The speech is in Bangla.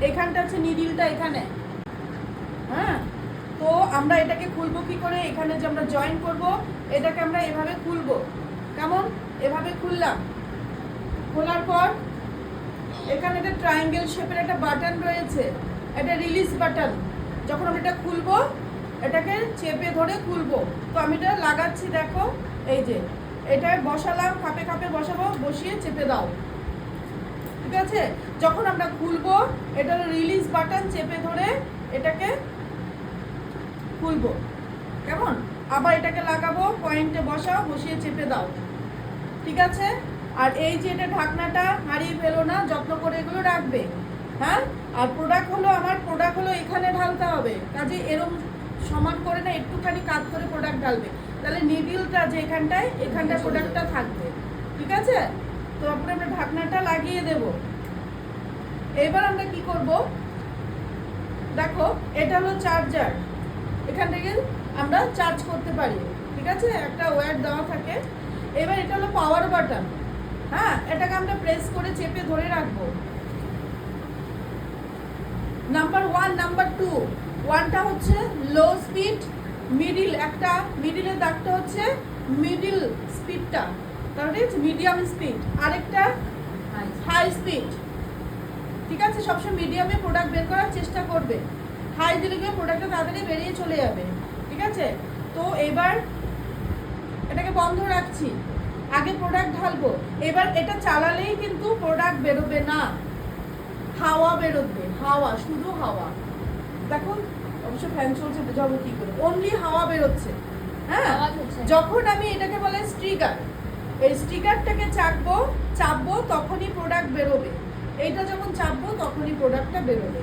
এখানটা হচ্ছে নিডিলটা এখানে। হ্যাঁ, তো আমরা এটাকে খুলবো কি করে? এখানে যে আমরা জয়েন করব, এটাকে আমরা এভাবে খুলবো। কেমন? এভাবে খুললাম। খোলার পর এখানে একটা ট্রায়াঙ্গেল শেপের একটা বাটন রয়েছে, এটা রিলিজ বাটন। যখন আমরা এটা খুলবো, এটাকে চেপে ধরে খুলবো। তো আমি এটা লাগাচ্ছি, দেখো এই যে এটা বসালাম, খাপে খাপে বসাবো, বসিয়ে চেপে দাও। ঠিক আছে? যখন আমরা খুলবো, এটা রিলিজ বাটন, চেপে ধরে এটাকে খুলবো। কেমন? আবার এটাকে লাগাবো, পয়েন্টে বসাও, বসিয়ে চেপে দাও। ঠিক আছে? আর এই যে এটা ঢাকনাটা হারিয়ে ফেলো না, যত্ন করে এগুলো রাখবে। হ্যাঁ, আর প্রোডাক্ট হলো এখানে ঢালতে হবে, কাজে এরকম সমান করে না, একটুখানি কাত করে প্রোডাক্ট ঢালবে, তাহলে নিডিলটা যে এখানটায় প্রোডাক্টটা থাকবে। ঠিক আছে? তো তারপরে আমরা ঢাকনাটা লাগিয়ে দেব। এবার আমরা কি করব, দেখো এটা হলো চার্জার, এখান থেকে আমরা চার্জ করতে পারি। ঠিক আছে? একটা ওয়্যার দেওয়া থাকে। এবার এটা হলো পাওয়ার বাটন। হ্যাঁ, এটাকে আমরা প্রেস করে চেপে ধরে রাখবো। Number 1, number 2। 1টা হচ্ছে লো স্পিড, মিডিল, একটা মিডিলের দাগটা হচ্ছে মিডিল স্পিডটা, তাহলে মিডিয়াম স্পিড। আরেকটা হাই স্পিড। ঠিক আছে? সবসময় মিডিয়ামে প্রোডাক্ট বের করার চেষ্টা করবে, হাই দিলে গিয়ে প্রোডাক্টটা তাড়াতাড়ি বেরিয়ে চলে যাবে। ঠিক আছে? তো এবার এটাকে বন্ধ রাখছি, আগে প্রোডাক্ট ঢালবো। এবার এটা চালালেই কিন্তু প্রোডাক্ট বেরোবে না, হাওয়া বেরোবে, হাওয়া, শুধু হাওয়া। দেখো অবশ্য ফ্যান চলছে, যাবো কি করে, অনলি হাওয়া বেরোচ্ছে। হ্যাঁ, যখন আমি এটাকে বলে স্ট্রিকার, এই স্ট্রিকারটাকে চাপবো তখনই প্রোডাক্ট বেরোবে। এইটা যখন চাপবো তখনই প্রোডাক্টটা বেরোবে।